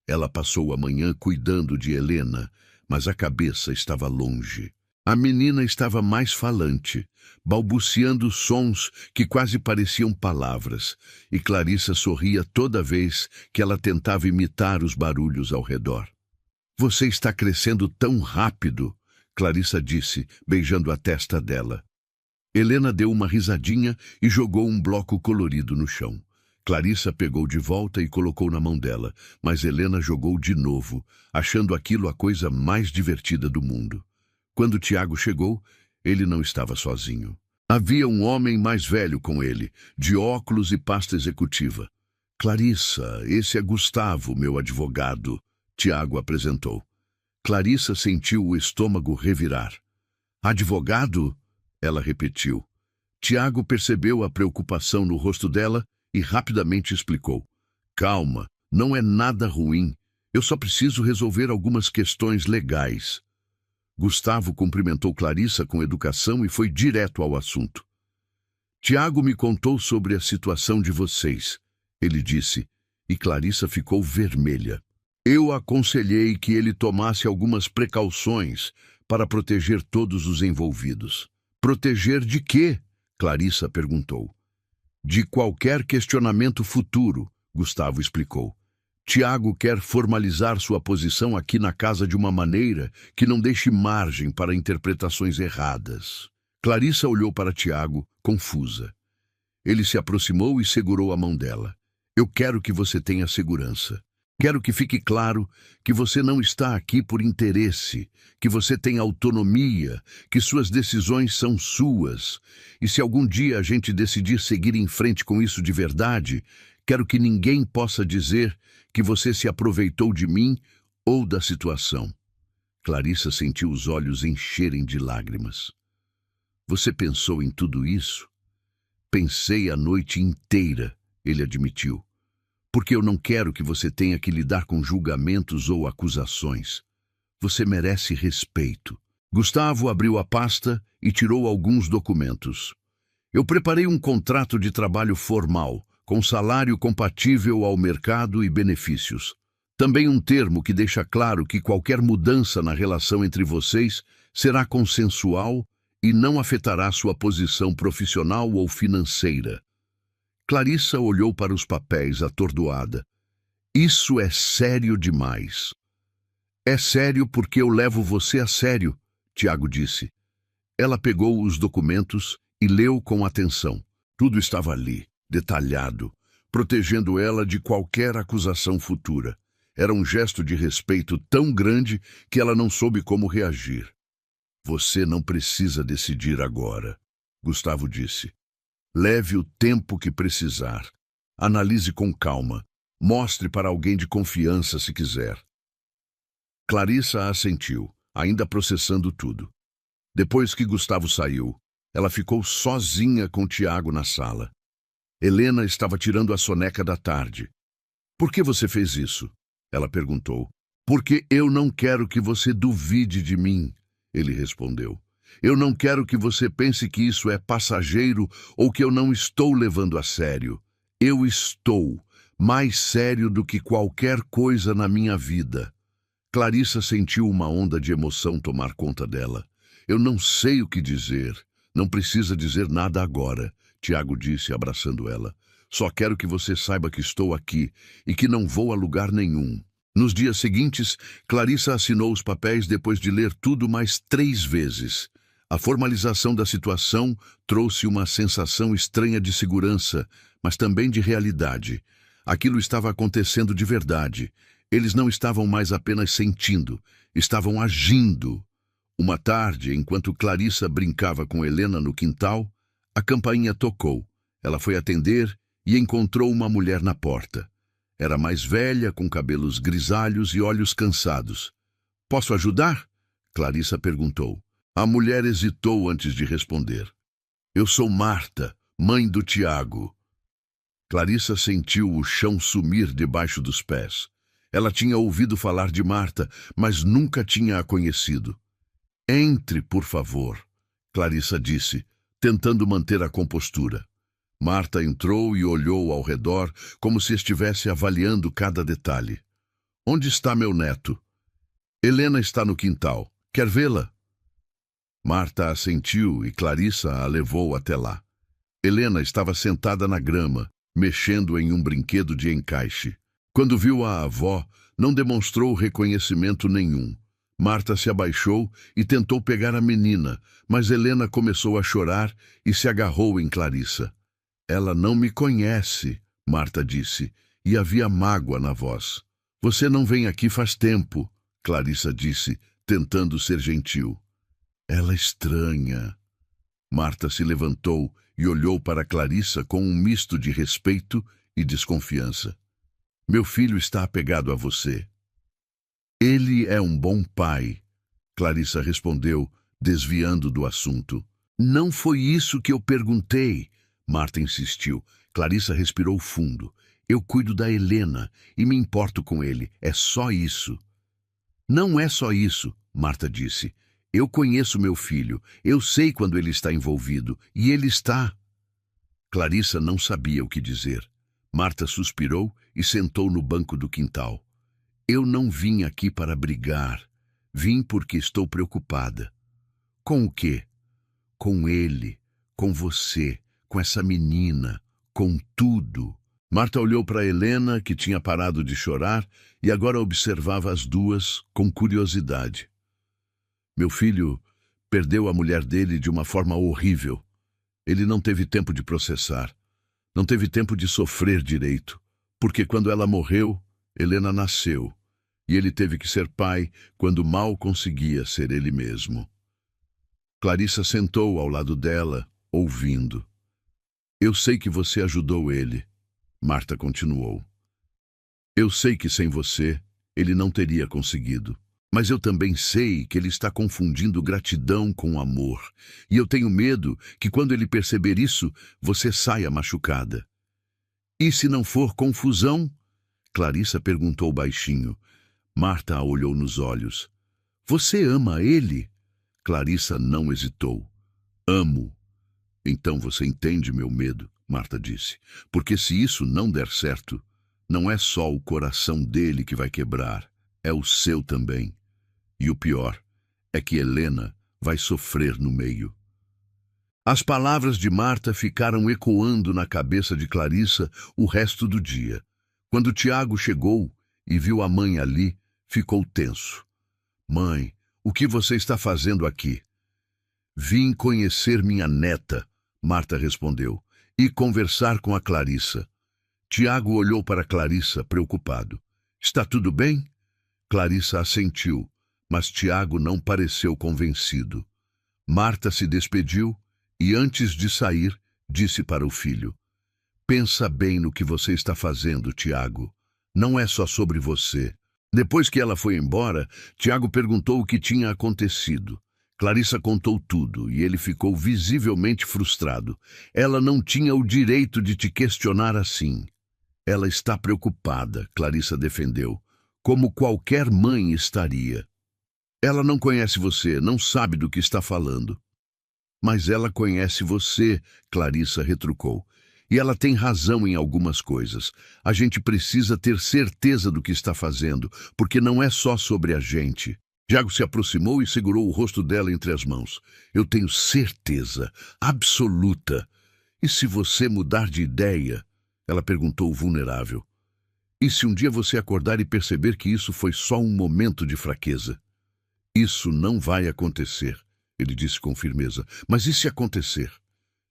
Ela passou a manhã cuidando de Helena, mas a cabeça estava longe. A menina estava mais falante, balbuciando sons que quase pareciam palavras, e Clarissa sorria toda vez que ela tentava imitar os barulhos ao redor. Você está crescendo tão rápido, Clarissa disse, beijando a testa dela. Helena deu uma risadinha e jogou um bloco colorido no chão. Clarissa pegou de volta e colocou na mão dela, mas Helena jogou de novo, achando aquilo a coisa mais divertida do mundo. Quando Tiago chegou, ele não estava sozinho. Havia um homem mais velho com ele, de óculos e pasta executiva. Clarissa, esse é Gustavo, meu advogado, Tiago apresentou. Clarissa sentiu o estômago revirar. Advogado? Ela repetiu. Tiago percebeu a preocupação no rosto dela e rapidamente explicou. Calma, não é nada ruim. Eu só preciso resolver algumas questões legais. Gustavo cumprimentou Clarissa com educação e foi direto ao assunto. Tiago me contou sobre a situação de vocês, ele disse, e Clarissa ficou vermelha. Eu aconselhei que ele tomasse algumas precauções para proteger todos os envolvidos. Proteger de quê? Clarissa perguntou. De qualquer questionamento futuro, Gustavo explicou. Tiago quer formalizar sua posição aqui na casa de uma maneira que não deixe margem para interpretações erradas. Clarissa olhou para Tiago, confusa. Ele se aproximou e segurou a mão dela. Eu quero que você tenha segurança. Quero que fique claro que você não está aqui por interesse, que você tem autonomia, que suas decisões são suas. E se algum dia a gente decidir seguir em frente com isso de verdade, quero que ninguém possa dizer que você se aproveitou de mim ou da situação. Clarissa sentiu os olhos encherem de lágrimas. Você pensou em tudo isso? Pensei a noite inteira, ele admitiu. Porque eu não quero que você tenha que lidar com julgamentos ou acusações. Você merece respeito. Gustavo abriu a pasta e tirou alguns documentos. Eu preparei um contrato de trabalho formal, com salário compatível ao mercado e benefícios. Também um termo que deixa claro que qualquer mudança na relação entre vocês será consensual e não afetará sua posição profissional ou financeira. Clarissa olhou para os papéis atordoada. Isso é sério demais. É sério porque eu levo você a sério, Tiago disse. Ela pegou os documentos e leu com atenção. Tudo estava ali, detalhado, protegendo ela de qualquer acusação futura. Era um gesto de respeito tão grande que ela não soube como reagir. Você não precisa decidir agora, Gustavo disse. Leve o tempo que precisar. Analise com calma. Mostre para alguém de confiança se quiser. Clarissa assentiu, ainda processando tudo. Depois que Gustavo saiu, ela ficou sozinha com Tiago na sala. Helena estava tirando a soneca da tarde. Por que você fez isso? Ela perguntou. Porque eu não quero que você duvide de mim, ele respondeu. Eu não quero que você pense que isso é passageiro ou que eu não estou levando a sério. Eu estou mais sério do que qualquer coisa na minha vida. Clarissa sentiu uma onda de emoção tomar conta dela. Eu não sei o que dizer. Não precisa dizer nada agora, Tiago disse, abraçando ela. Só quero que você saiba que estou aqui e que não vou a lugar nenhum. Nos dias seguintes, Clarissa assinou os papéis depois de ler tudo mais 3 vezes. A formalização da situação trouxe uma sensação estranha de segurança, mas também de realidade. Aquilo estava acontecendo de verdade. Eles não estavam mais apenas sentindo, estavam agindo. Uma tarde, enquanto Clarissa brincava com Helena no quintal, a campainha tocou. Ela foi atender e encontrou uma mulher na porta. Era mais velha, com cabelos grisalhos e olhos cansados. Posso ajudar? Clarissa perguntou. A mulher hesitou antes de responder. Eu sou Marta, mãe do Tiago. Clarissa sentiu o chão sumir debaixo dos pés. Ela tinha ouvido falar de Marta, mas nunca tinha a conhecido. Entre, por favor, Clarissa disse, tentando manter a compostura. Marta entrou e olhou ao redor como se estivesse avaliando cada detalhe. Onde está meu neto? Helena está no quintal. Quer vê-la? Marta assentiu e Clarissa a levou até lá. Helena estava sentada na grama, mexendo em um brinquedo de encaixe. Quando viu a avó, não demonstrou reconhecimento nenhum. Marta se abaixou e tentou pegar a menina, mas Helena começou a chorar e se agarrou em Clarissa. Ela não me conhece, Marta disse, e havia mágoa na voz. Você não vem aqui faz tempo, Clarissa disse, tentando ser gentil. Ela estranha. Marta se levantou e olhou para Clarissa com um misto de respeito e desconfiança. Meu filho está apegado a você. Ele é um bom pai, Clarissa respondeu, desviando do assunto. Não foi isso que eu perguntei, Marta insistiu. Clarissa respirou fundo. Eu cuido da Helena e me importo com ele. É só isso. Não é só isso, Marta disse. Eu conheço meu filho. Eu sei quando ele está envolvido. E ele está. Clarissa não sabia o que dizer. Marta suspirou e sentou no banco do quintal. Eu não vim aqui para brigar. Vim porque estou preocupada. Com o quê? Com ele, com você, com essa menina, com tudo. Marta olhou para Helena, que tinha parado de chorar, e agora observava as duas com curiosidade. Meu filho perdeu a mulher dele de uma forma horrível. Ele não teve tempo de processar. Não teve tempo de sofrer direito. Porque quando ela morreu, Helena nasceu. E ele teve que ser pai quando mal conseguia ser ele mesmo. Clarissa sentou ao lado dela, ouvindo. Eu sei que você ajudou ele, Marta continuou. Eu sei que sem você, ele não teria conseguido. Mas eu também sei que ele está confundindo gratidão com amor. E eu tenho medo que quando ele perceber isso, você saia machucada. E se não for confusão? Clarissa perguntou baixinho. Marta a olhou nos olhos. Você ama ele? Clarissa não hesitou. Amo. Então você entende meu medo, Marta disse. Porque se isso não der certo, não é só o coração dele que vai quebrar, é o seu também. E o pior é que Helena vai sofrer no meio. As palavras de Marta ficaram ecoando na cabeça de Clarissa o resto do dia. Quando Tiago chegou e viu a mãe ali, ficou tenso. Mãe, o que você está fazendo aqui? Vim conhecer minha neta, Marta respondeu, e conversar com a Clarissa. Tiago olhou para Clarissa, preocupado. Está tudo bem? Clarissa assentiu, mas Tiago não pareceu convencido. Marta se despediu e, antes de sair, disse para o filho: pensa bem no que você está fazendo, Tiago. Não é só sobre você. Depois que ela foi embora, Tiago perguntou o que tinha acontecido. Clarissa contou tudo e ele ficou visivelmente frustrado. Ela não tinha o direito de te questionar assim. Ela está preocupada, Clarissa defendeu, como qualquer mãe estaria. Ela não conhece você, não sabe do que está falando. Mas ela conhece você, Clarissa retrucou. E ela tem razão em algumas coisas. A gente precisa ter certeza do que está fazendo, porque não é só sobre a gente. Tiago se aproximou e segurou o rosto dela entre as mãos. Eu tenho certeza, absoluta. E se você mudar de ideia? Ela perguntou vulnerável. E se um dia você acordar e perceber que isso foi só um momento de fraqueza? Isso não vai acontecer, ele disse com firmeza. Mas e se acontecer?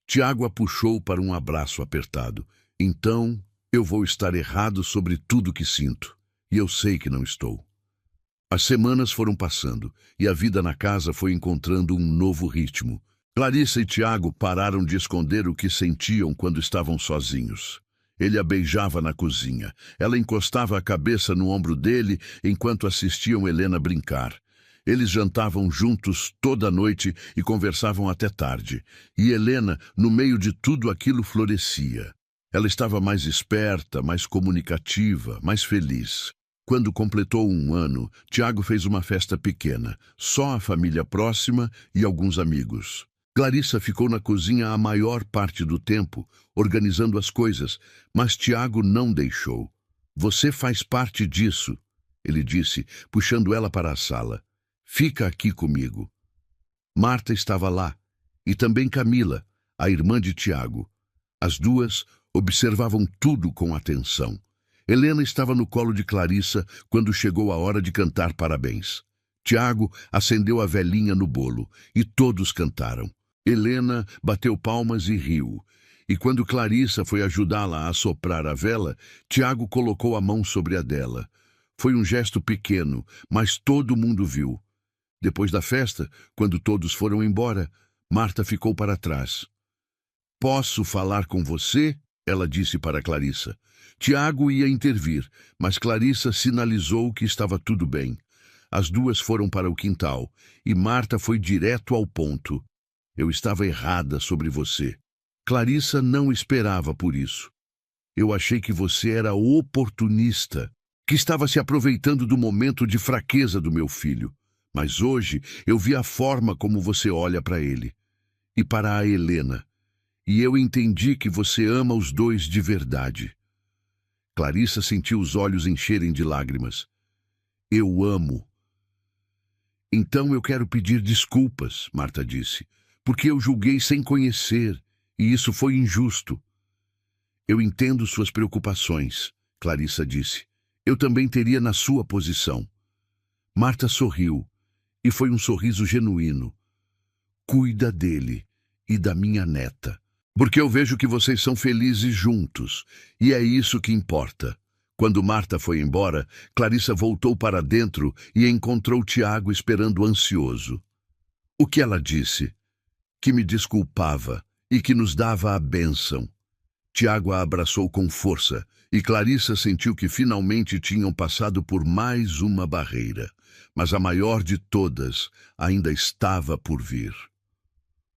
Tiago a puxou para um abraço apertado. Então, eu vou estar errado sobre tudo que sinto. E eu sei que não estou. As semanas foram passando e a vida na casa foi encontrando um novo ritmo. Clarissa e Tiago pararam de esconder o que sentiam quando estavam sozinhos. Ele a beijava na cozinha. Ela encostava a cabeça no ombro dele enquanto assistiam Helena brincar. Eles jantavam juntos toda a noite e conversavam até tarde. E Helena, no meio de tudo aquilo, florescia. Ela estava mais esperta, mais comunicativa, mais feliz. Quando completou 1 ano, Tiago fez uma festa pequena, só a família próxima e alguns amigos. Clarissa ficou na cozinha a maior parte do tempo, organizando as coisas, mas Tiago não deixou. Você faz parte disso, ele disse, puxando ela para a sala. Fica aqui comigo. Marta estava lá, e também Camila, a irmã de Tiago. As duas observavam tudo com atenção. Helena estava no colo de Clarissa quando chegou a hora de cantar parabéns. Tiago acendeu a velinha no bolo e todos cantaram. Helena bateu palmas e riu. E quando Clarissa foi ajudá-la a soprar a vela, Tiago colocou a mão sobre a dela. Foi um gesto pequeno, mas todo mundo viu. Depois da festa, quando todos foram embora, Marta ficou para trás. Posso falar com você? Ela disse para Clarissa. Tiago ia intervir, mas Clarissa sinalizou que estava tudo bem. As duas foram para o quintal, e Marta foi direto ao ponto. Eu estava errada sobre você. Clarissa não esperava por isso. Eu achei que você era oportunista, que estava se aproveitando do momento de fraqueza do meu filho. Mas hoje eu vi a forma como você olha para ele. E para a Helena. E eu entendi que você ama os dois de verdade. Clarissa sentiu os olhos encherem de lágrimas. Eu amo. Então eu quero pedir desculpas, Marta disse, porque eu julguei sem conhecer, e isso foi injusto. Eu entendo suas preocupações, Clarissa disse. Eu também teria na sua posição. Marta sorriu, e foi um sorriso genuíno. Cuida dele e da minha neta. Porque eu vejo que vocês são felizes juntos, e é isso que importa. Quando Marta foi embora, Clarissa voltou para dentro e encontrou Tiago esperando ansioso. O que ela disse? Que me desculpava e que nos dava a bênção. Tiago a abraçou com força, e Clarissa sentiu que finalmente tinham passado por mais uma barreira. Mas a maior de todas ainda estava por vir.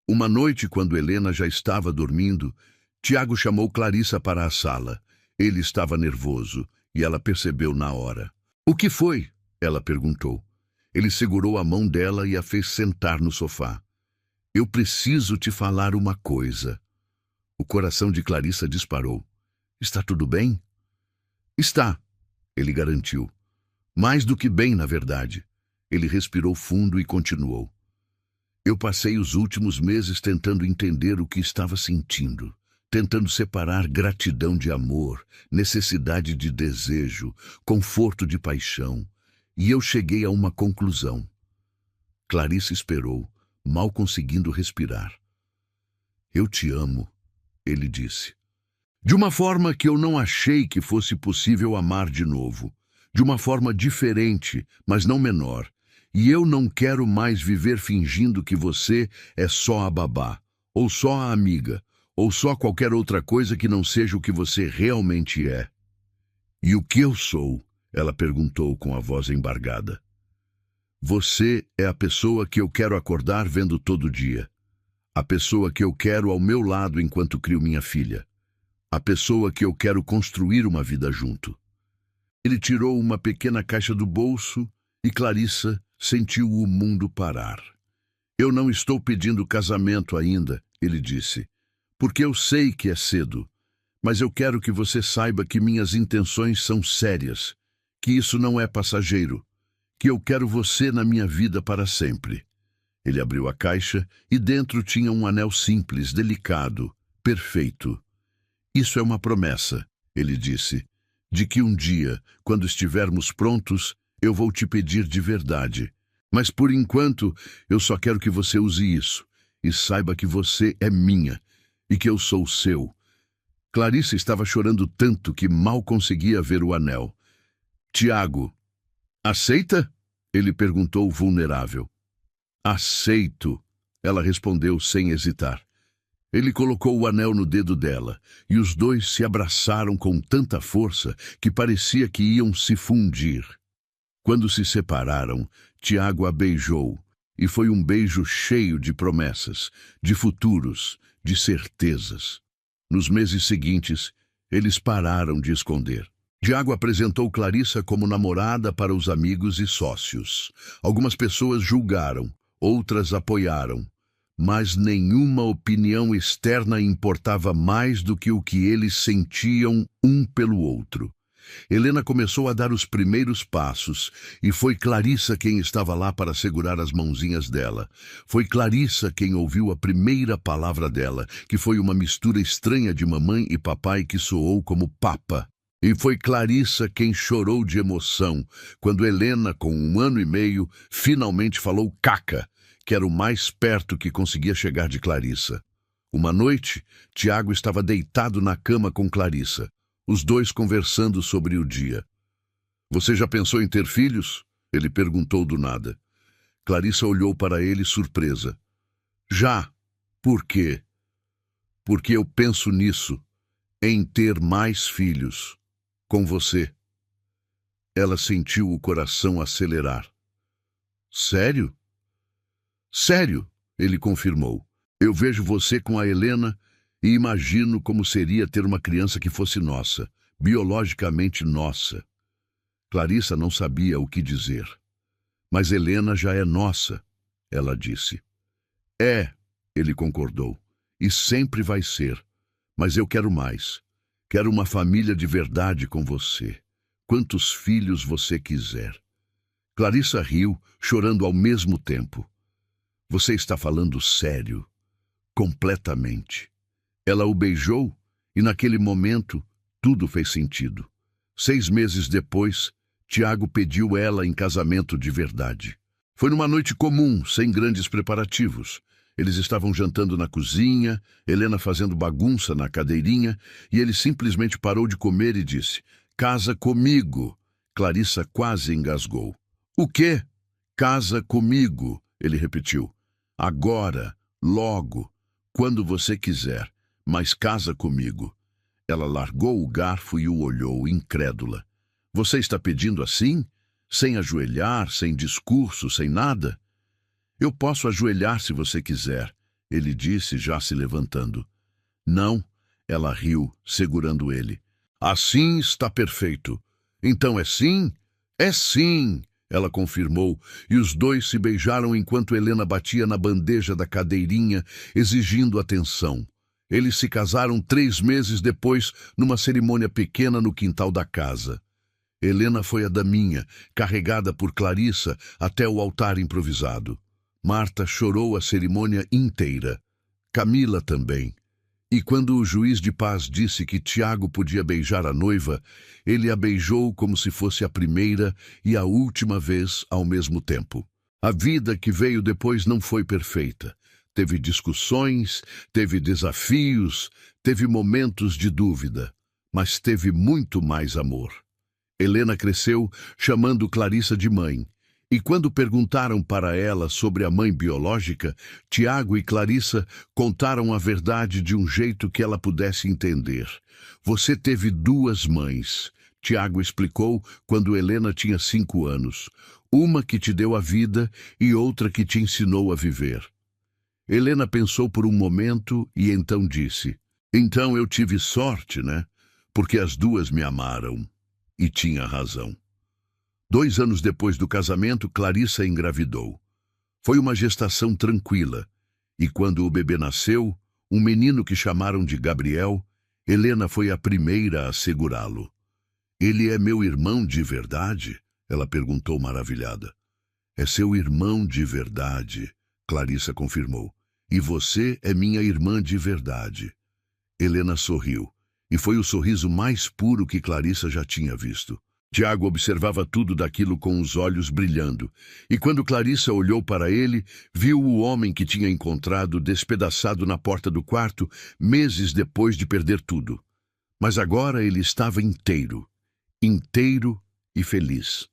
Uma noite, quando Helena já estava dormindo, Tiago chamou Clarissa para a sala. Ele estava nervoso, e ela percebeu na hora. O que foi? Ela perguntou. Ele segurou a mão dela e a fez sentar no sofá. Eu preciso te falar uma coisa. O coração de Clarissa disparou. Está tudo bem? Está, ele garantiu. Mais do que bem, na verdade. Ele respirou fundo e continuou. Eu passei os últimos meses tentando entender o que estava sentindo, tentando separar gratidão de amor, necessidade de desejo, conforto de paixão, e eu cheguei a uma conclusão. Clarissa esperou, mal conseguindo respirar. Eu te amo, ele disse. De uma forma que eu não achei que fosse possível amar de novo. De uma forma diferente, mas não menor. E eu não quero mais viver fingindo que você é só a babá, ou só a amiga, ou só qualquer outra coisa que não seja o que você realmente é. E o que eu sou? Ela perguntou com a voz embargada. Você é a pessoa que eu quero acordar vendo todo dia. A pessoa que eu quero ao meu lado enquanto crio minha filha. A pessoa que eu quero construir uma vida junto. Ele tirou uma pequena caixa do bolso e Clarissa sentiu o mundo parar. Eu não estou pedindo casamento ainda, ele disse, porque eu sei que é cedo, mas eu quero que você saiba que minhas intenções são sérias, que isso não é passageiro, que eu quero você na minha vida para sempre. Ele abriu a caixa e dentro tinha um anel simples, delicado, perfeito. Isso é uma promessa, ele disse, de que um dia, quando estivermos prontos, eu vou te pedir de verdade. Mas por enquanto, eu só quero que você use isso e saiba que você é minha e que eu sou seu. Clarissa estava chorando tanto que mal conseguia ver o anel. Tiago, aceita? Ele perguntou vulnerável. Aceito, ela respondeu sem hesitar. Ele colocou o anel no dedo dela, e os dois se abraçaram com tanta força que parecia que iam se fundir. Quando se separaram, Tiago a beijou, e foi um beijo cheio de promessas, de futuros, de certezas. Nos meses seguintes, eles pararam de esconder. Tiago apresentou Clarissa como namorada para os amigos e sócios. Algumas pessoas julgaram, outras apoiaram. Mas nenhuma opinião externa importava mais do que o que eles sentiam um pelo outro. Helena começou a dar os primeiros passos, e foi Clarissa quem estava lá para segurar as mãozinhas dela. Foi Clarissa quem ouviu a primeira palavra dela, que foi uma mistura estranha de mamãe e papai que soou como papa. E foi Clarissa quem chorou de emoção, quando Helena, com 1 ano e meio, finalmente falou caca, que era o mais perto que conseguia chegar de Clarissa. Uma noite, Tiago estava deitado na cama com Clarissa, os dois conversando sobre o dia. Você já pensou em ter filhos? Ele perguntou do nada. Clarissa olhou para ele surpresa. Já. Por quê? Porque eu penso nisso, em ter mais filhos, com você. Ela sentiu o coração acelerar. Sério? Sério, ele confirmou. Eu vejo você com a Helena e imagino como seria ter uma criança que fosse nossa, biologicamente nossa. Clarissa não sabia o que dizer. Mas Helena já é nossa, ela disse. É, ele concordou, e sempre vai ser. Mas eu quero mais. Quero uma família de verdade com você. Quantos filhos você quiser. Clarissa riu, chorando ao mesmo tempo. Você está falando sério, completamente. Ela o beijou e naquele momento tudo fez sentido. 6 meses depois, Tiago pediu ela em casamento de verdade. Foi numa noite comum, sem grandes preparativos. Eles estavam jantando na cozinha, Helena fazendo bagunça na cadeirinha, e ele simplesmente parou de comer e disse, casa comigo. Clarissa quase engasgou. O quê? Casa comigo, ele repetiu. Agora, logo, quando você quiser, mas casa comigo. Ela largou o garfo e o olhou, incrédula. Você está pedindo assim? Sem ajoelhar, sem discurso, sem nada? Eu posso ajoelhar se você quiser, ele disse, já se levantando. Não, ela riu, segurando ele. Assim está perfeito. Então é sim? É sim! Ela confirmou, e os dois se beijaram enquanto Helena batia na bandeja da cadeirinha, exigindo atenção. Eles se casaram 3 meses depois, numa cerimônia pequena no quintal da casa. Helena foi a daminha, carregada por Clarissa até o altar improvisado. Marta chorou a cerimônia inteira. Camila também. E quando o juiz de paz disse que Tiago podia beijar a noiva, ele a beijou como se fosse a primeira e a última vez ao mesmo tempo. A vida que veio depois não foi perfeita. Teve discussões, teve desafios, teve momentos de dúvida, mas teve muito mais amor. Helena cresceu chamando Clarissa de mãe, E quando perguntaram para ela sobre a mãe biológica, Tiago e Clarissa contaram a verdade de um jeito que ela pudesse entender. Você teve duas mães, Tiago explicou quando Helena tinha 5 anos. Uma que te deu a vida e outra que te ensinou a viver. Helena pensou por um momento e então disse: então eu tive sorte, né? Porque as duas me amaram. E tinha razão. 2 anos depois do casamento, Clarissa engravidou. Foi uma gestação tranquila. E quando o bebê nasceu, um menino que chamaram de Gabriel, Helena foi a primeira a segurá-lo. Ele é meu irmão de verdade? Ela perguntou maravilhada. É seu irmão de verdade, Clarissa confirmou. E você é minha irmã de verdade. Helena sorriu, e foi o sorriso mais puro que Clarissa já tinha visto. Tiago observava tudo daquilo com os olhos brilhando, e quando Clarissa olhou para ele, viu o homem que tinha encontrado despedaçado na porta do quarto meses depois de perder tudo. Mas agora ele estava inteiro e feliz.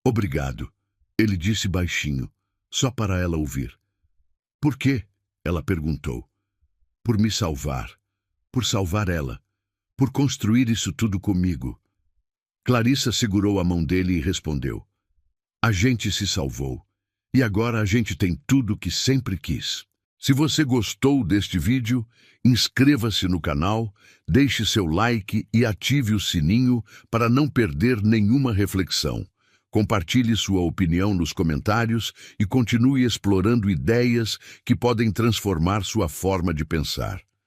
Obrigado, ele disse baixinho, só para ela ouvir. Por quê? Ela perguntou. Por me salvar. Por salvar ela, por construir isso tudo comigo. Clarissa segurou a mão dele e respondeu: a gente se salvou, e agora a gente tem tudo o que sempre quis. Se você gostou deste vídeo, inscreva-se no canal, deixe seu like e ative o sininho para não perder nenhuma reflexão. Compartilhe sua opinião nos comentários e continue explorando ideias que podem transformar sua forma de pensar.